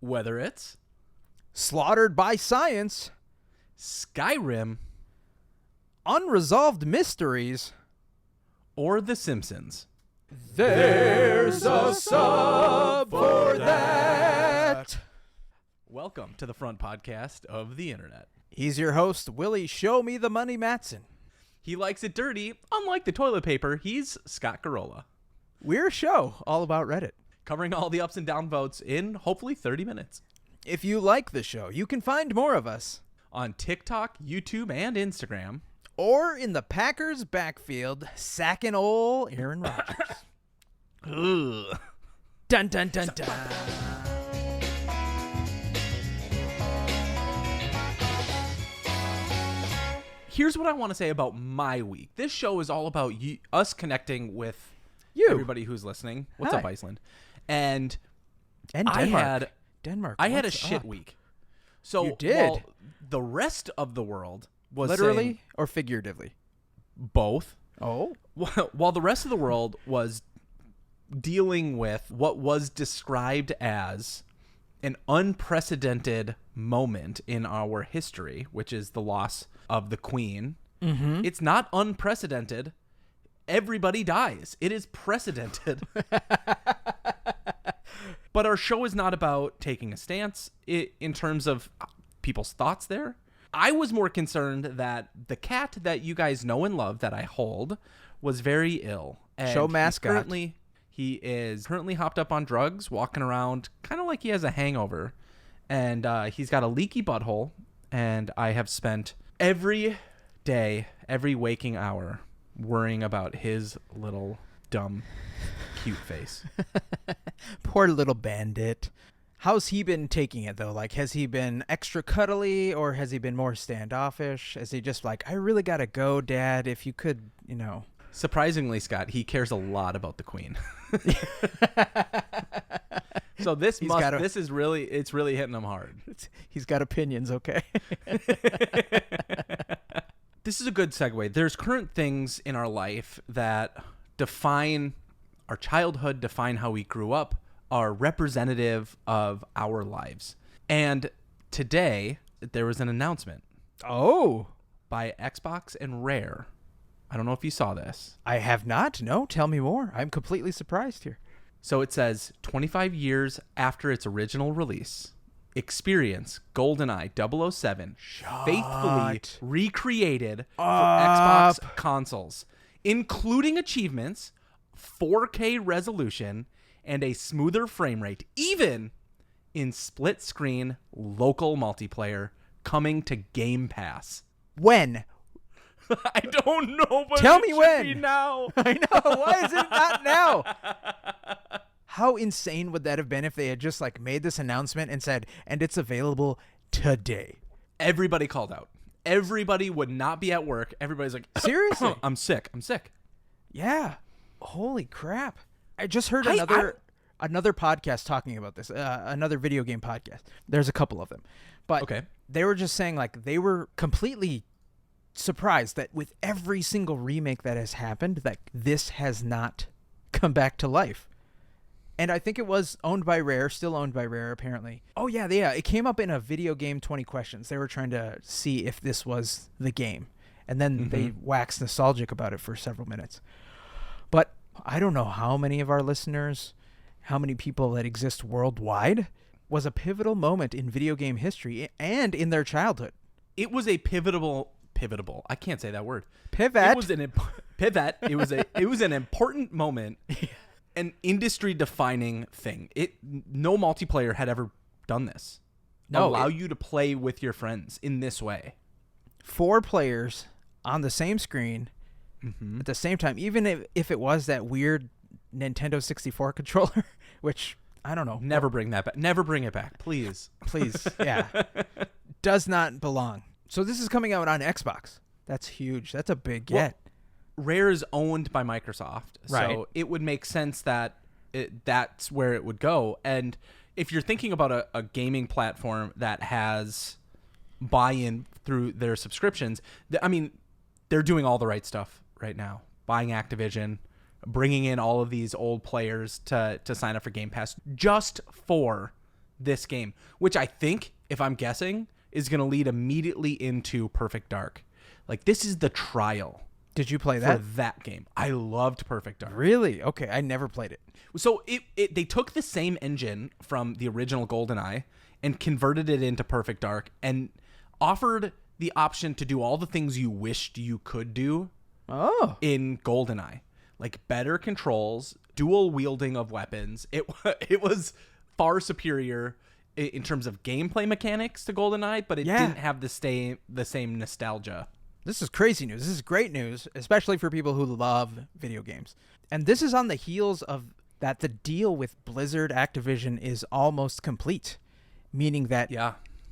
Whether it's Slaughtered by Science, Skyrim, Unresolved Mysteries, or The Simpsons. there's a sub for that. Welcome to the Front Podcast of the Internet. He's your host, Willie Show Me the Money Matson. He likes it dirty. Unlike the toilet paper, he's Scott Garola. We're a show all about Reddit. Covering all the ups and down votes in hopefully 30 minutes. If you like the show, you can find more of us On TikTok, YouTube, and Instagram. or in the Packers' backfield, sacking ol' Aaron Rodgers. Ugh. Dun dun dun dun. Here's what I want to say about my week. This show is all about us connecting with You. everybody who's listening. What's up, Hi. Iceland? And And I Denmark. had Denmark. I had a what's shit up? week. So You did? while the rest of the world was Literally saying or figuratively? both. Oh. While the rest of the world was dealing with what was described as an unprecedented moment in our history, which is the loss of the Queen. Mm-hmm. It's not unprecedented. Everybody dies. It is precedented. But our show is not about taking a stance in terms of people's thoughts there. I was more concerned that the cat that you guys know and love that I hold was very ill. And Show mascot. He is currently hopped up on drugs, walking around kind of like he has a hangover. And he's got a leaky butthole. And I have spent every day, every waking hour, worrying about his little dumb cute face. Poor little bandit. How's he been taking it, though? Like, has he been extra cuddly or has he been more standoffish? Is he just like, I really got to go, Dad, if you could, Surprisingly, Scott, he cares a lot about the Queen. So this is really hitting him hard. He's got opinions, okay? This is a good segue. There's current things in our life that define our childhood, define how we grew up, are representative of our lives. And today, there was an announcement Oh. by Xbox and Rare. I don't know if you saw this. I have not. No, tell me more. I'm completely surprised here. So it says 25 years after its original release, experience GoldenEye 007 faithfully recreated for Xbox consoles, including achievements, 4K resolution, and a smoother frame rate, even in split-screen local multiplayer coming to Game Pass. When? I don't know, but Tell it me should when. be now. I know. Why is it not now? How insane would that have been if they had just like made this announcement and said, and it's available today? Everybody called out. Everybody would not be at work. Everybody's like, Seriously? I'm sick. Yeah. Holy crap. I just heard another podcast talking about this, another video game podcast. There's a couple of them. But Okay. they were just saying like they were completely surprised that with every single remake that has happened, that this has not come back to life. And I think it was owned by Rare, still owned by Rare apparently. Oh yeah. It came up in a video game 20 questions. They were trying to see if this was the game. And then they waxed nostalgic about it for several minutes. But I don't know how many of our listeners, how many people that exist worldwide, was a pivotal moment in video game history and in their childhood. It was a pivotal. I can't say that word. Pivot. It was pivot. It was an important moment, an industry-defining thing. No multiplayer had ever done this. Allow you to play with your friends in this way. 4 players on the same screen at the same time, even if it was that weird Nintendo 64 controller, which I don't know. Never bring that back. Never bring it back, please. Please, yeah. Does not belong. So this is coming out on Xbox. That's huge. That's a big get. Rare is owned by Microsoft, Right. so it would make sense that that's where it would go. And if you're thinking about a gaming platform that has buy-in through their subscriptions, they're doing all the right stuff right now. Buying Activision, bringing in all of these old players to sign up for Game Pass just for this game, which I think, if I'm guessing, is going to lead immediately into Perfect Dark. Like, this is the trial. Did you play for that? that game. I loved Perfect Dark. Really? Okay, I never played it. So they took the same engine from the original GoldenEye and converted it into Perfect Dark and offered the option to do all the things you wished you could do in GoldenEye. Like better controls, dual wielding of weapons. It was far superior in terms of gameplay mechanics to GoldenEye, but it didn't have the same nostalgia. This is crazy news. This is great news, especially for people who love video games. And this is on the heels of that the deal with Blizzard Activision is almost complete, meaning that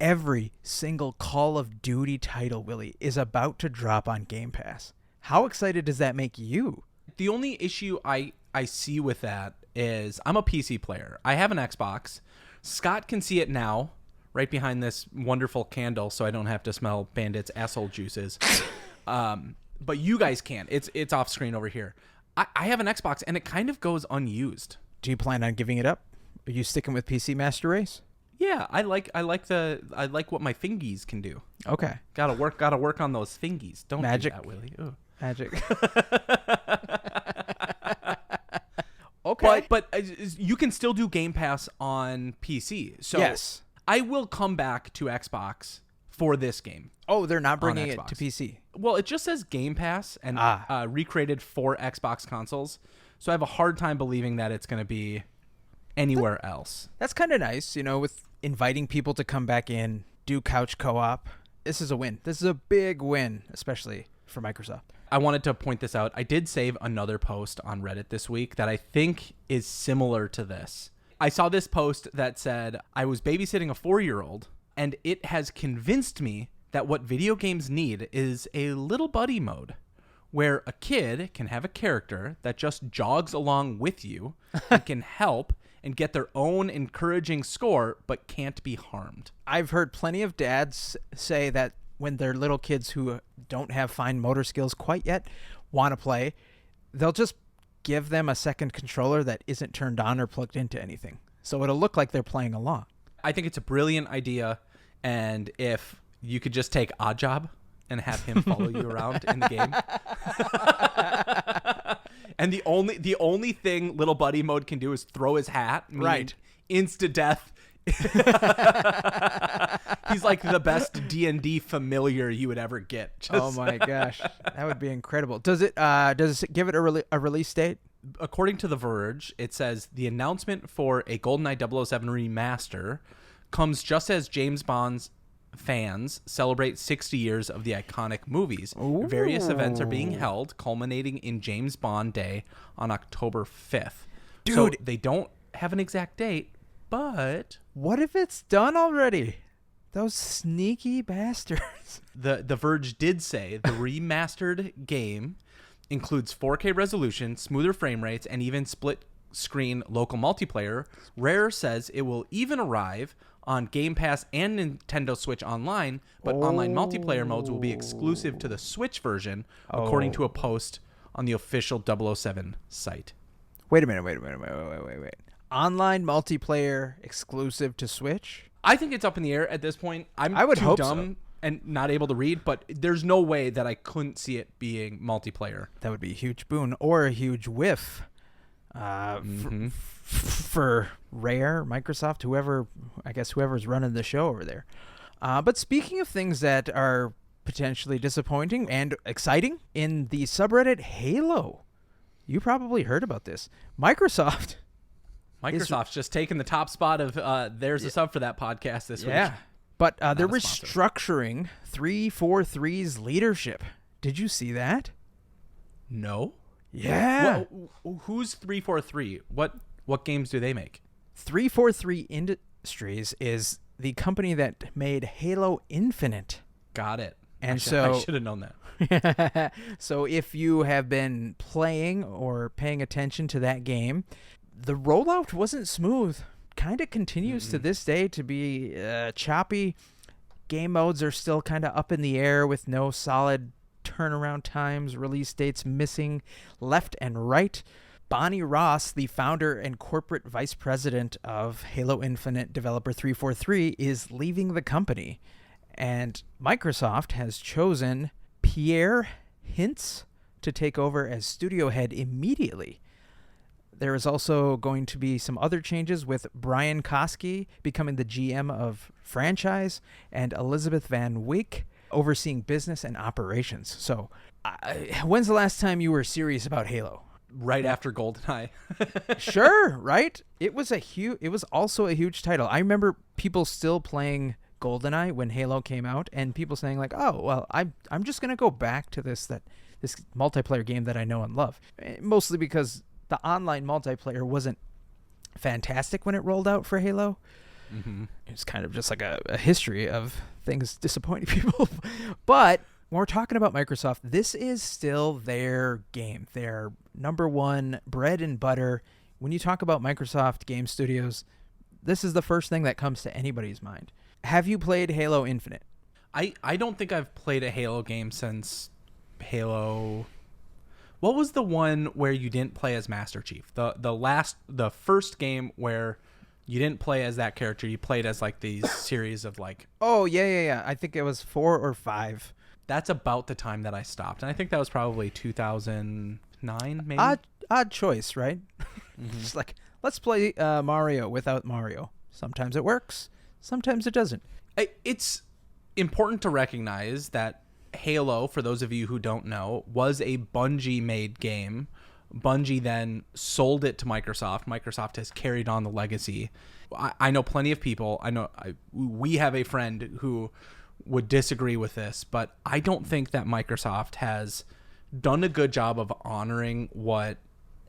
every single Call of Duty title, Willie, is about to drop on Game Pass. How excited does that make you? The only issue I see with that is I'm a PC player. I have an Xbox. Scott can see it now, right behind this wonderful candle, so I don't have to smell Bandit's asshole juices. But you guys can't. It's off screen over here. I have an Xbox, and it kind of goes unused. Do you plan on giving it up? Are you sticking with PC Master Race? Yeah, I like what my fingies can do. Okay. Gotta work on those fingies. Don't Magic. do that, Willie. Ooh. Magic. Okay. But you can still do Game Pass on PC. So yes. I will come back to Xbox for this game. Oh, they're not bringing it to PC. Well, it just says Game Pass and recreated for Xbox consoles. So I have a hard time believing that it's going to be anywhere else. That's kind of nice, with inviting people to come back in, do couch co-op. This is a win. This is a big win, especially for Microsoft. I wanted to point this out. I did save another post on Reddit this week that I think is similar to this. I saw this post that said, I was babysitting a 4-year-old, and it has convinced me that what video games need is a little buddy mode, where a kid can have a character that just jogs along with you and can help and get their own encouraging score, but can't be harmed. I've heard plenty of dads say that when their little kids who don't have fine motor skills quite yet want to play, they'll just give them a second controller that isn't turned on or plugged into anything. So it'll look like they're playing along. I think it's a brilliant idea, and if you could just take Oddjob and have him follow you around in the game. And the only thing little buddy mode can do is throw his hat, right? Insta death. He's like the best D&D familiar you would ever get. Oh my gosh, that would be incredible. Does it give it a release date? According to The Verge, it says the announcement for a GoldenEye 007 remaster comes just as James Bond's fans celebrate 60 years of the iconic movies. Ooh. Various events are being held, culminating in James Bond Day on October 5th. Dude, so they don't have an exact date, but what if it's done already? Those sneaky bastards. The Verge did say the remastered game includes 4K resolution, smoother frame rates, and even split-screen local multiplayer. Rare says it will even arrive on Game Pass and Nintendo Switch Online, but online multiplayer modes will be exclusive to the Switch version, according to a post on the official 007 site. Wait a minute. Online multiplayer exclusive to Switch? I think it's up in the air at this point. I would too hope dumb and not able to read, but there's no way that I couldn't see it being multiplayer. That would be a huge boon or a huge whiff for Rare, Microsoft, whoever's running the show over there. But speaking of things that are potentially disappointing and exciting, in the subreddit Halo, you probably heard about this. Microsoft's just taking the top spot of there's a sub for that podcast this week. Yeah. But they're restructuring 343's leadership. Did you see that? No. Yeah. Well, who's 343? What games do they make? 343 Industries is the company that made Halo Infinite. Got it. And I should have known that. So if you have been playing or paying attention to that game, the rollout wasn't smooth. Kind of continues to this day to be choppy. Game modes are still kind of up in the air with no solid turnaround times, release dates missing left and right. Bonnie Ross, the founder and corporate vice president of Halo Infinite developer 343, is leaving the company. And Microsoft has chosen Pierre Hintz to take over as studio head immediately. There is also going to be some other changes, with Brian Koski becoming the GM of franchise and Elizabeth Van Wyk overseeing business and operations. So, when's the last time you were serious about Halo? Right after GoldenEye. Sure, right? It was also a huge title. I remember people still playing GoldenEye when Halo came out, and people saying like, "Oh, well, I'm just gonna go back to this multiplayer game that I know and love." Mostly because the online multiplayer wasn't fantastic when it rolled out for Halo. Mm-hmm. It's kind of just like a history of things disappointing people. But when we're talking about Microsoft, this is still their game. Their number one bread and butter. When you talk about Microsoft Game Studios, this is the first thing that comes to anybody's mind. Have you played Halo Infinite? I don't think I've played a Halo game since Halo. What was the one where you didn't play as Master Chief? The first game where you didn't play as that character. You played as like these series of like. Oh yeah. I think it was 4 or 5. That's about the time that I stopped, and I think that was probably 2009, maybe. Odd choice, right? Mm-hmm. Just like, let's play Mario without Mario. Sometimes it works, sometimes it doesn't. It's important to recognize that Halo, for those of you who don't know, was a Bungie-made game. Bungie then sold it to Microsoft. Microsoft has carried on the legacy. I know plenty of people. We have a friend who would disagree with this, but I don't think that Microsoft has done a good job of honoring what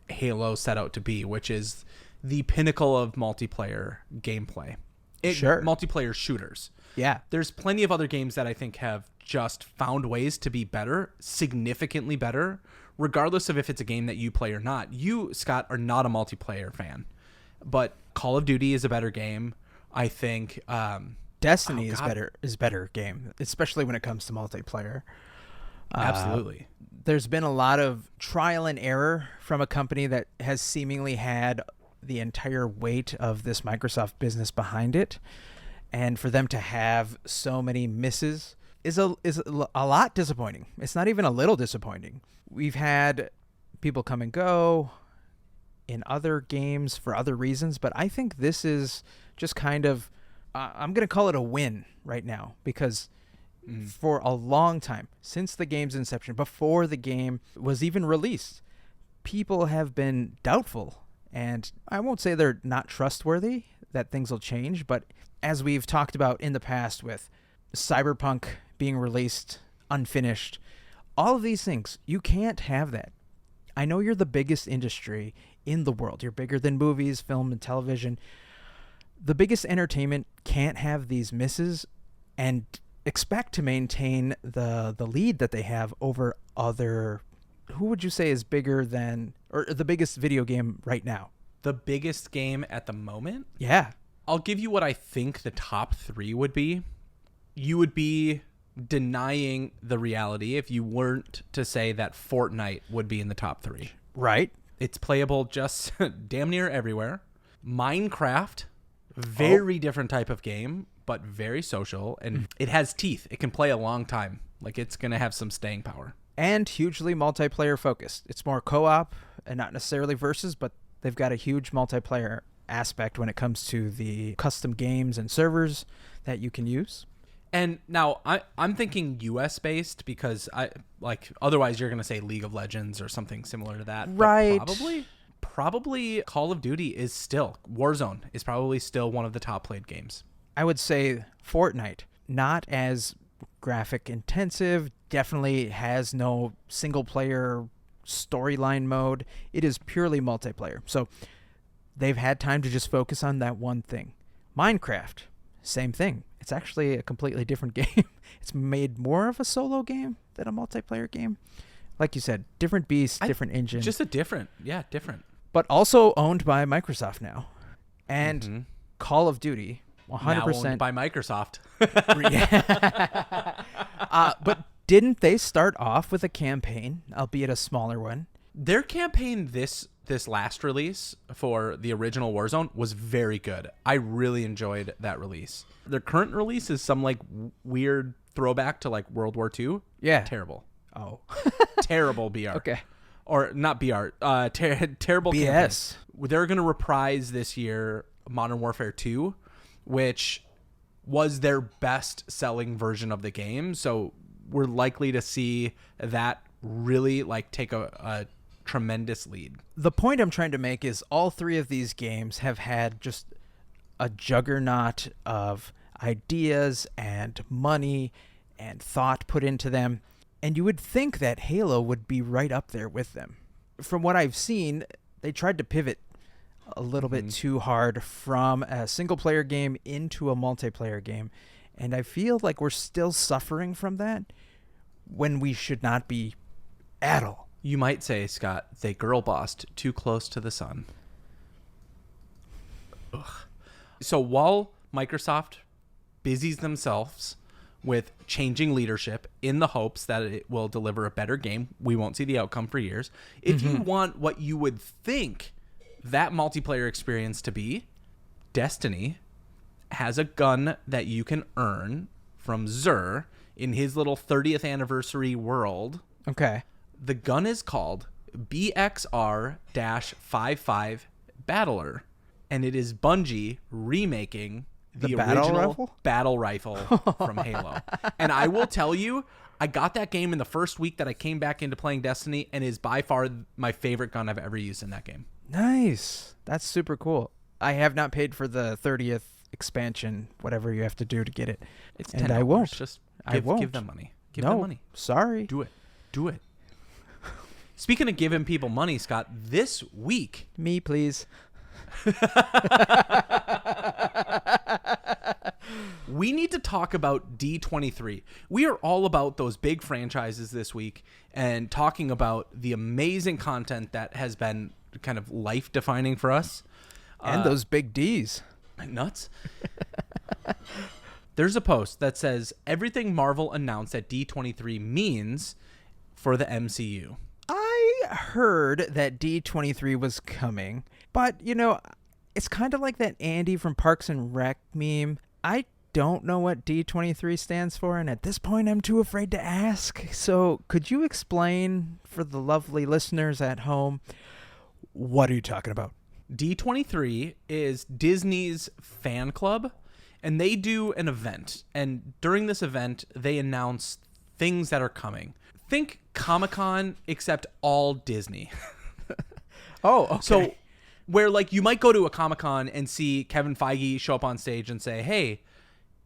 Halo set out to be, which is the pinnacle of multiplayer gameplay. Sure. Multiplayer shooters. Yeah. There's plenty of other games that I think have just found ways to be better, significantly better, regardless of if it's a game that you play or not. You, Scott, are not a multiplayer fan, but Call of Duty is a better game. I think Destiny is better game, especially when it comes to multiplayer. Absolutely. There's been a lot of trial and error from a company that has seemingly had the entire weight of this Microsoft business behind it, and for them to have so many misses is a lot disappointing. It's not even a little disappointing. We've had people come and go in other games for other reasons, but I think this is just kind of I'm going to call it a win right now, because for a long time, since the game's inception, before the game was even released, people have been doubtful. And I won't say they're not trustworthy, that things will change, but as we've talked about in the past with Cyberpunk being released unfinished, all of these things, you can't have that. I know you're the biggest industry in the world. You're bigger than movies, film, and television. The biggest entertainment can't have these misses and expect to maintain the lead that they have over other. Who would you say is bigger than, or the biggest video game right now? The biggest game at the moment? Yeah. I'll give you what I think the top 3 would be. You would be denying the reality if you weren't to say that Fortnite would be in the top 3. Right. It's playable just damn near everywhere. Minecraft, very different type of game, but very social, and it has teeth. It can play a long time. Like, it's going to have some staying power. And hugely multiplayer focused. It's more co-op and not necessarily versus, but they've got a huge multiplayer aspect when it comes to the custom games and servers that you can use. And now I'm thinking US based, because otherwise you're going to say League of Legends or something similar to that. Right. But probably Call of Duty is still, Warzone is probably still one of the top played games. I would say Fortnite, not as graphic intensive, definitely has no single player storyline mode. It is purely multiplayer. So they've had time to just focus on that one thing. Minecraft, same thing. It's actually a completely different game. It's made more of a solo game than a multiplayer game. Like you said, different beast, different engine. Just different. But also owned by Microsoft now. And Call of Duty, 100% now owned by Microsoft. But didn't they start off with a campaign, albeit a smaller one? Their campaign this this last release for the original Warzone was very good. I really enjoyed that release. Their current release is some like weird throwback to like World War II. Yeah. Terrible. Oh. Terrible BR. Okay. Or not BR. Terrible BS. campaign. They're going to reprise this year Modern Warfare 2, which was their best selling version of the game. So we're likely to see that really like take a tremendous lead. The point I'm trying to make is all three of these games have had just a juggernaut of ideas and money and thought put into them. And you would think that Halo would be right up there with them. From what I've seen, they tried to pivot a little bit too hard from a single-player game into a multiplayer game. And I feel like we're still suffering from that when we should not be at all. You might say, Scott, they girl bossed too close to the sun. Ugh. So while Microsoft busies themselves with changing leadership in the hopes that it will deliver a better game, we won't see the outcome for years. If you want what you would think that multiplayer experience to be, Destiny has a gun that you can earn from Xur in his little 30th anniversary world. Okay. The gun is called BXR-55 Battler, and it is Bungie remaking the original battle rifle from Halo. And I will tell you, I got that game in the first week that I came back into playing Destiny, and is by far my favorite gun I've ever used in that game. Nice. That's super cool. I have not paid for the 30th expansion, whatever you have to do to get it. It's and $10. I won't. Just I won't. give them money. Give them money. Sorry. Do it. Do it. Speaking of giving people money, Scott, this week... Me, please. We need to talk about D23. We are all about those big franchises this week and talking about the amazing content that has been kind of life-defining for us. And those big Ds. Nuts. There's a post that says everything Marvel announced at D23 means for the MCU. I heard that D23 was coming, but, you know, it's kind of like that Andy from Parks and Rec meme. I don't know what D23 stands for, and at this point I'm too afraid to ask. So could you explain for the lovely listeners at home, what are you talking about? D23 is Disney's fan club, and they do an event. And during this event, they announce things that are coming. Think Comic-Con, except all Disney. Oh, okay. So where like you might go to a Comic-Con and see Kevin Feige show up on stage and say, hey,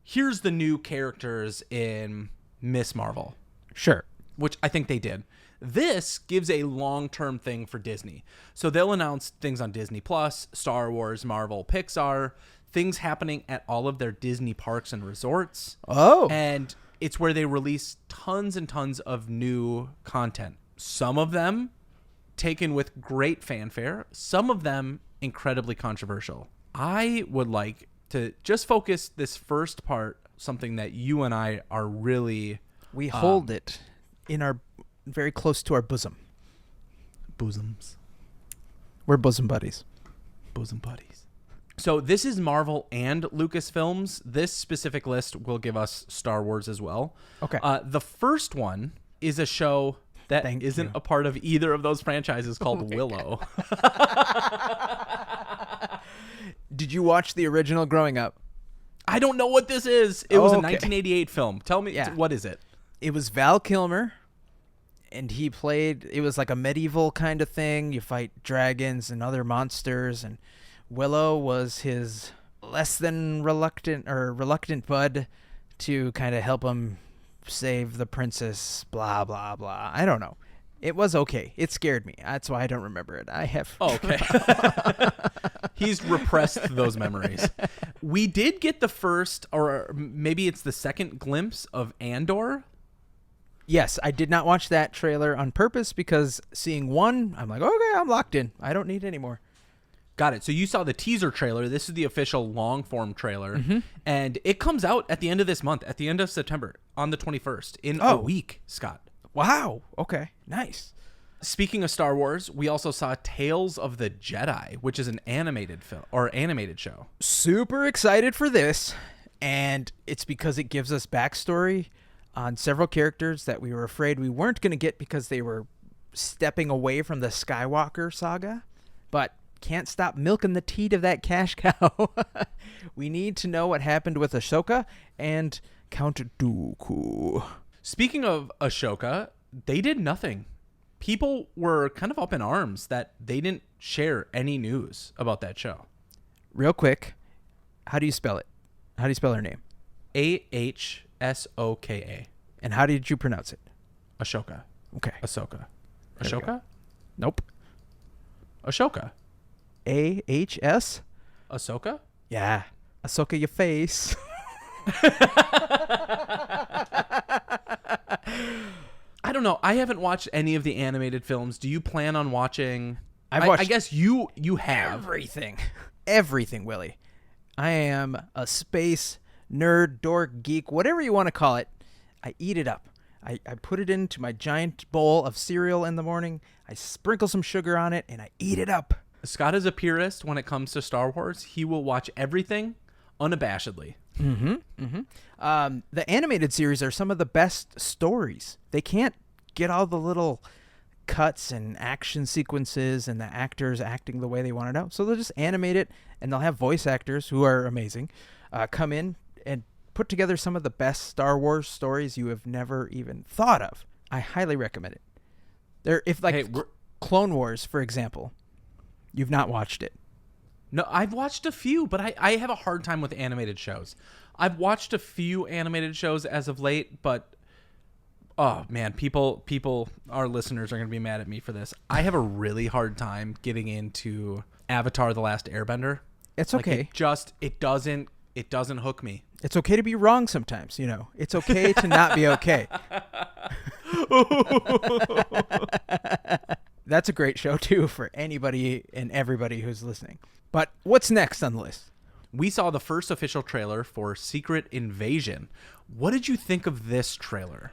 here's the new characters in Miss Marvel. Sure. Which I think they did. This gives a long-term thing for Disney. So they'll announce things on Disney Plus, Star Wars, Marvel, Pixar, things happening at all of their Disney parks and resorts. Oh. And it's where they release tons and tons of new content. Some of them taken with great fanfare, some of them incredibly controversial. I would like to just focus this first part, something that you and I are really... We hold it in our... very close to our bosom. Bosoms. We're bosom buddies. Bosom buddies. So this is Marvel and Lucasfilms. This specific list will give us Star Wars as well. Okay. The first one is a show that isn't a part of either of those franchises called Willow. Did you watch the original growing up? I don't know what this is. It was a 1988 film. Tell me, what is it? It was Val Kilmer, and he played, it was like a medieval kind of thing. You fight dragons and other monsters, and Willow was his less than reluctant bud to kind of help him save the princess, blah, blah, blah. I don't know. It was okay. It scared me. That's why I don't remember it. I have... Oh, okay. He's repressed those memories. We did get the first, or maybe it's the second glimpse of Andor. Yes, I did not watch that trailer on purpose because seeing one, I'm like, okay, I'm locked in. I don't need any more. Got it. So you saw the teaser trailer. This is the official long-form trailer. And it comes out at the end of this month, at the end of September, on the 21st, in a week, Scott. Wow. Okay. Nice. Speaking of Star Wars, we also saw Tales of the Jedi, which is an animated film or animated show. Super excited for this, and it's because it gives us backstory on several characters that we were afraid we weren't going to get because they were stepping away from the Skywalker saga, but can't stop milking the teat of that cash cow. We need to know what happened with Ahsoka and Count Dooku. Speaking of Ashoka, they did nothing. People were kind of up in arms that they didn't share any news about that show. Real quick, how do you spell it? How do you spell her name? Ahsoka. And how did you pronounce it? Ashoka. Okay. Ahsoka. There we go. Ashoka? Nope. Ashoka. A-H-S? Ahsoka? Yeah. Ahsoka your face. I don't know. I haven't watched any of the animated films. Do you plan on watching? I've watched I guess you have. everything. Everything, Willie. I am a space nerd, dork, geek, whatever you want to call it. I eat it up. I put it into my giant bowl of cereal in the morning. I sprinkle some sugar on it, and I eat it up. Scott is a purist when it comes to Star Wars. He will watch everything unabashedly. The animated series are some of the best stories. They can't get all the little cuts and action sequences and the actors acting the way they want it out. So they'll just animate it, and they'll have voice actors who are amazing come in and put together some of the best Star Wars stories you have never even thought of. I highly recommend it. Clone Wars, for example, you've not watched it. No, I've watched a few, but I have a hard time with animated shows. I've watched a few animated shows as of late, but oh man, people, our listeners are going to be mad at me for this. I have a really hard time getting into Avatar: The Last Airbender. It's okay. It doesn't hook me. It's okay to be wrong sometimes, you know. It's okay to not be okay. That's a great show, too, for anybody and everybody who's listening. But what's next on the list? We saw the first official trailer for Secret Invasion. What did you think of this trailer?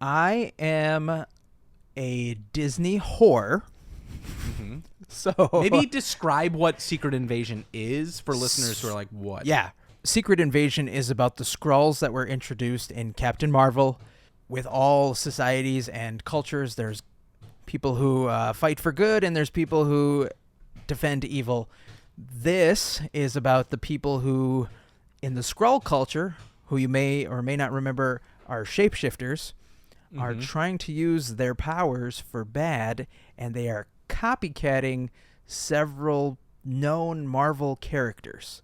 I am a Disney whore. Mm-hmm. So maybe describe what Secret Invasion is for listeners who are like, what? Yeah. Secret Invasion is about the Skrulls that were introduced in Captain Marvel. With all societies and cultures, there's people who fight for good, and there's people who defend evil. This is about the people who, in the Skrull culture, who you may or may not remember are shapeshifters, are trying to use their powers for bad, and they are copycatting several known Marvel characters.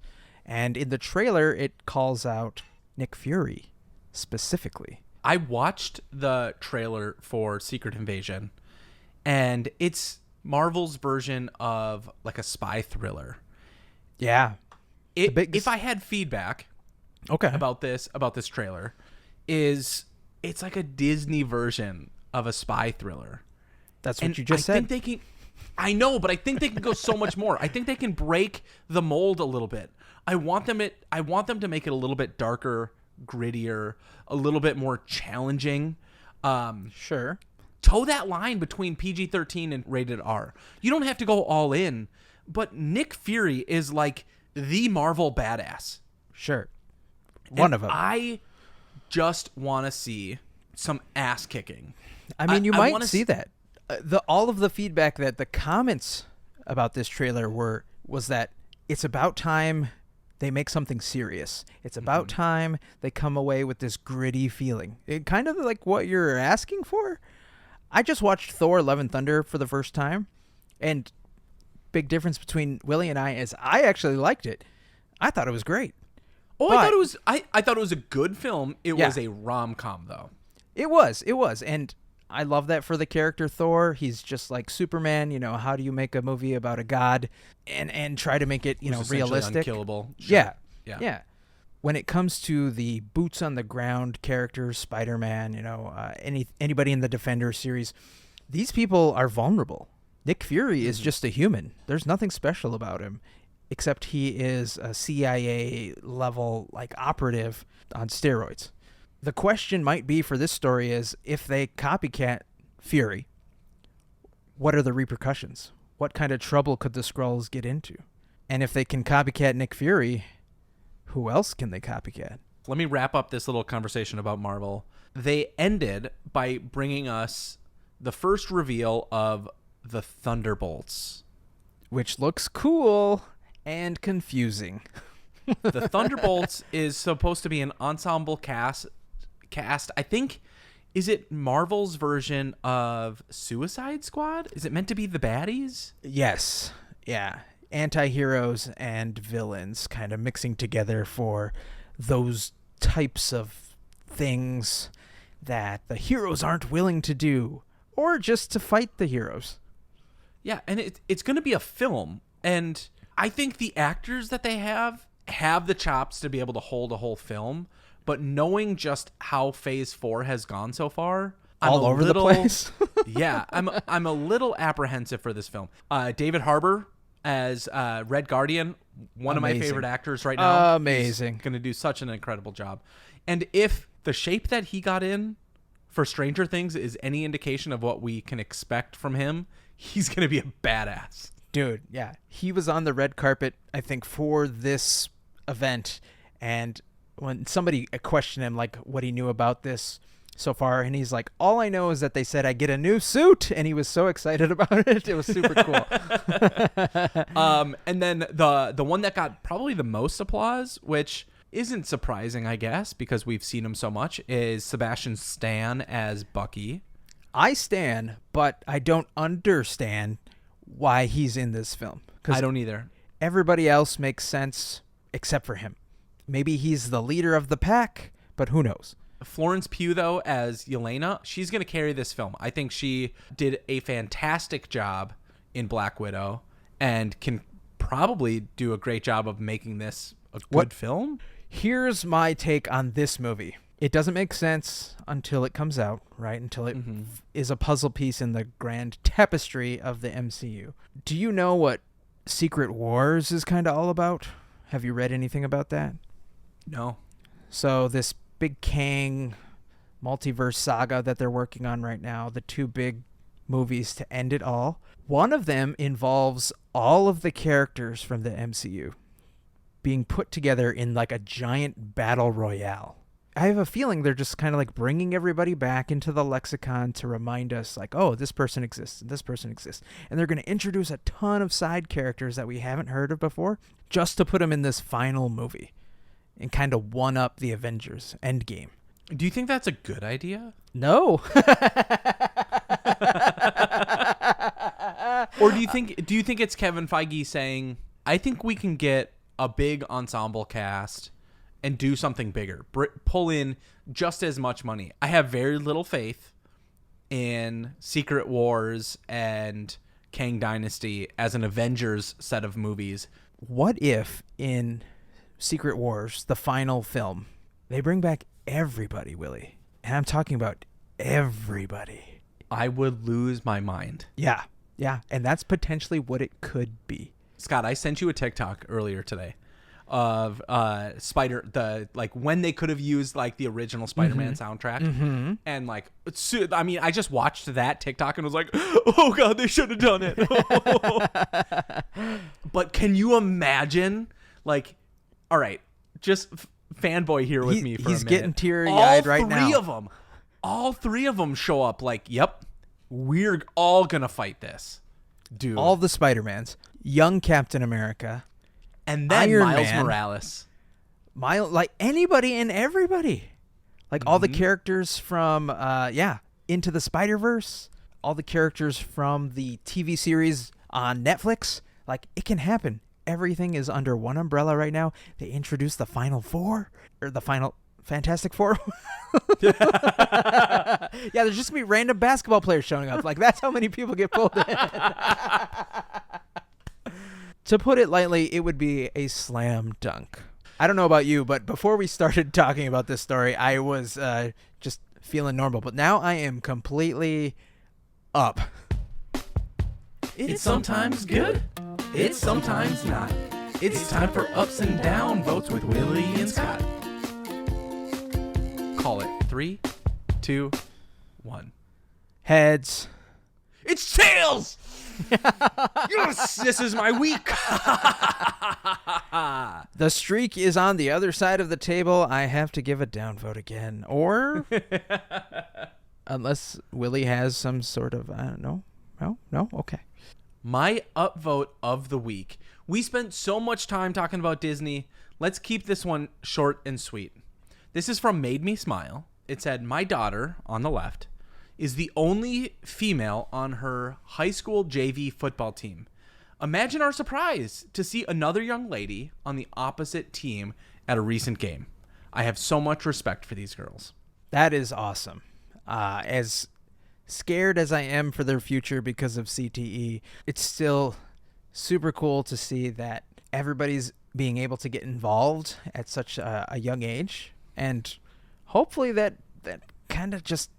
And in the trailer, it calls out Nick Fury specifically. I watched the trailer for Secret Invasion, and it's Marvel's version of like a spy thriller. Yeah. If I had feedback about this trailer, it's like a Disney version of a spy thriller. That's what you just said. I know, but I think they can go so much more. I think they can break the mold a little bit. I want them to make it a little bit darker, grittier, a little bit more challenging. Sure. Toe that line between PG-13 and rated R. You don't have to go all in, but Nick Fury is like the Marvel badass. Sure. One of them. I just want to see some ass kicking. I mean, you might see that. All of the feedback that the comments about this trailer was that it's about time they make something serious. It's about time they come away with this gritty feeling. It kind of like what you're asking for. I just watched Thor: Love and Thunder for the first time, and big difference between Willie and I is I actually liked it. I thought it was great. Oh, I thought it was a good film. It was a rom-com though. It was, and I love that for the character Thor. He's just like Superman. You know, how do you make a movie about a god and try to make it realistic, unkillable? Sure. Yeah. When it comes to the boots on the ground characters, Spider-Man, anybody in the Defender series, these people are vulnerable. Nick Fury is just a human. There's nothing special about him, except he is a CIA level operative on steroids. The question might be for this story is if they copycat Fury, what are the repercussions? What kind of trouble could the Skrulls get into? And if they can copycat Nick Fury, who else can they copycat? Let me wrap up this little conversation about Marvel. They ended by bringing us the first reveal of the Thunderbolts. Which looks cool and confusing. The Thunderbolts is supposed to be an ensemble cast. I think, is it Marvel's version of Suicide Squad? Is it meant to be the baddies? Yes. Yeah. Anti-heroes and villains kind of mixing together for those types of things that the heroes aren't willing to do, or just to fight the heroes. Yeah, and it's going to be a film, and I think the actors that they have the chops to be able to hold a whole film, but knowing just how Phase 4 has gone so far, I'm all over the place. Yeah, I'm a little apprehensive for this film. David Harbour as Red Guardian, one of my favorite actors right now. Amazing. He's going to do such an incredible job. And if the shape that he got in for Stranger Things is any indication of what we can expect from him, he's going to be a badass. Dude, yeah. He was on the red carpet, I think, for this event. And when somebody questioned him, like, what he knew about this so far, and he's like, all I know is that they said I get a new suit. And he was so excited about it. It was super cool. And then the one that got probably the most applause, which isn't surprising, I guess, because we've seen him so much, is Sebastian Stan as Bucky. I stan, but I don't understand why he's in this film. I don't either. Everybody else makes sense except for him. Maybe he's the leader of the pack, but who knows? Florence Pugh, though, as Yelena, she's going to carry this film. I think she did a fantastic job in Black Widow and can probably do a great job of making this a good film. Here's my take on this movie. It doesn't make sense until it comes out, right? Until it is a puzzle piece in the grand tapestry of the MCU. Do you know what Secret Wars is kind of all about? Have you read anything about that? No. So this big Kang multiverse saga that they're working on right now, the two big movies to end it all. One of them involves all of the characters from the MCU being put together in like a giant battle royale. I have a feeling they're just kind of like bringing everybody back into the lexicon to remind us like, oh, this person exists and this person exists. And they're going to introduce a ton of side characters that we haven't heard of before just to put them in this final movie and kind of one up the Avengers Endgame. Do you think that's a good idea? No. Or do you think it's Kevin Feige saying, I think we can get a big ensemble cast and do something bigger, pull in just as much money? I have very little faith in Secret Wars and Kang Dynasty as an Avengers set of movies. What if in Secret Wars, the final film, they bring back everybody, Willie? And I'm talking about everybody. I would lose my mind. Yeah. Yeah. And that's potentially what it could be. Scott, I sent you a TikTok earlier today of when they could have used like the original Spider-Man soundtrack, and like, I mean, I just watched that TikTok and was like, oh god, they should have done it. But can you imagine, like, all right, just fanboy here with me for a minute. He's getting teary-eyed right now. All three of them show up like, yep, we're all gonna fight this, dude. All the Spider-Mans, young Captain America, and then Iron Miles Man, Morales. Like anybody and everybody. Like all the characters from Into the Spider-Verse, all the characters from the TV series on Netflix. Like, it can happen. Everything is under one umbrella right now. They introduced the Final Four, or the Final Fantastic Four. Yeah, there's just gonna be random basketball players showing up. Like, that's how many people get pulled in. To put it lightly, it would be a slam dunk. I don't know about you, but before we started talking about this story, I was just feeling normal. But now I am completely up. It's sometimes good. It's sometimes not. It's time for ups and down votes with Willie and Scott. Call it 3, 2, 1. Heads. It's tails! Yes, this is my week. The streak is on the other side of the table. I have to give a downvote again. Or, unless Willie has some sort of, I don't know. No? Okay. My upvote of the week. We spent so much time talking about Disney. Let's keep this one short and sweet. This is from Made Me Smile. It said, my daughter, on the left, is the only female on her high school JV football team. Imagine our surprise to see another young lady on the opposite team at a recent game. I have so much respect for these girls. That is awesome. As scared as I am for their future because of CTE, it's still super cool to see that everybody's being able to get involved at such a young age. And hopefully that kind of just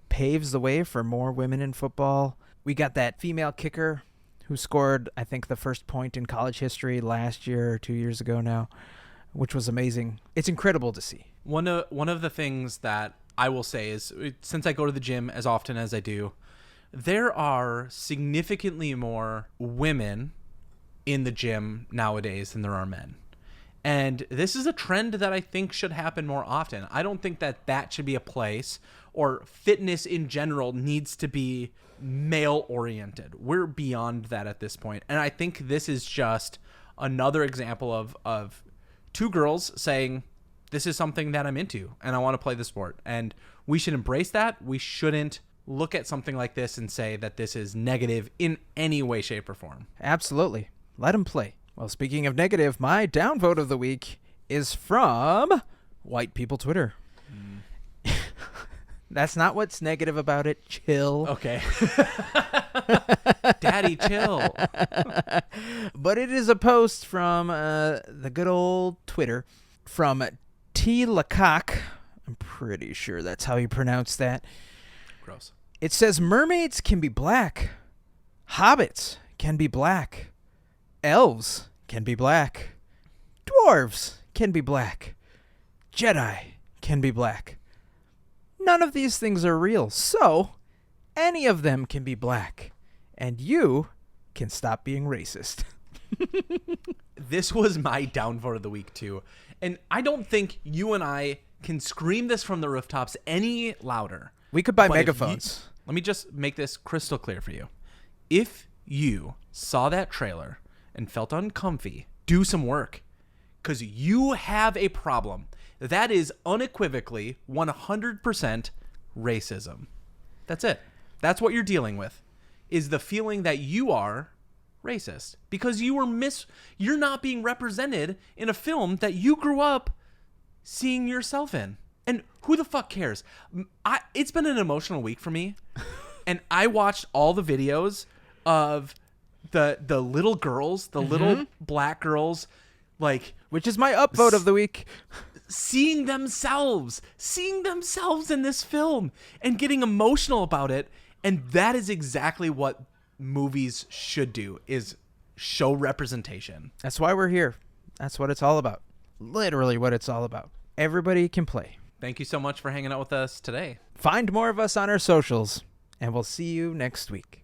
paves the way for more women in football. We got that female kicker who scored, I think, the first point in college history last year or 2 years ago now, which was amazing. It's incredible to see. One of the things that I will say is, since I go to the gym as often as I do, there are significantly more women in the gym nowadays than there are men. And this is a trend that I think should happen more often. I don't think that should be a place, or fitness in general needs to be male oriented. We're beyond that at this point. And I think this is just another example of two girls saying, this is something that I'm into and I want to play the sport. And we should embrace that. We shouldn't look at something like this and say that this is negative in any way, shape, or form. Absolutely. Let them play. Well, speaking of negative, my downvote of the week is from White People Twitter. That's not what's negative about it. Chill. Okay. Daddy, chill. But it is a post from the good old Twitter from T. Lecoq. I'm pretty sure that's how you pronounce that. Gross. It says, mermaids can be black. Hobbits can be black. Elves can be black. Dwarves can be black. Jedi can be black. None of these things are real, so any of them can be black. And you can stop being racist. This was my downvote of the week, too. And I don't think you and I can scream this from the rooftops any louder. We could buy But megaphones. Let me just make this crystal clear for you. If you saw that trailer and felt uncomfy, do some work. Because you have a problem. That is unequivocally 100% racism. That's it. That's what you're dealing with, is the feeling that you are racist. Because you're not being represented in a film that you grew up seeing yourself in. And who the fuck cares? It's been an emotional week for me. And I watched all the videos of the little girls, the little black girls, like, Which is my upvote of the week. seeing themselves in this film and getting emotional about it. And that is exactly what movies should do, is show representation. That's why we're here. That's what it's all about. Literally what it's all about. Everybody can play. Thank you so much for hanging out with us today. Find more of us on our socials, and we'll see you next week.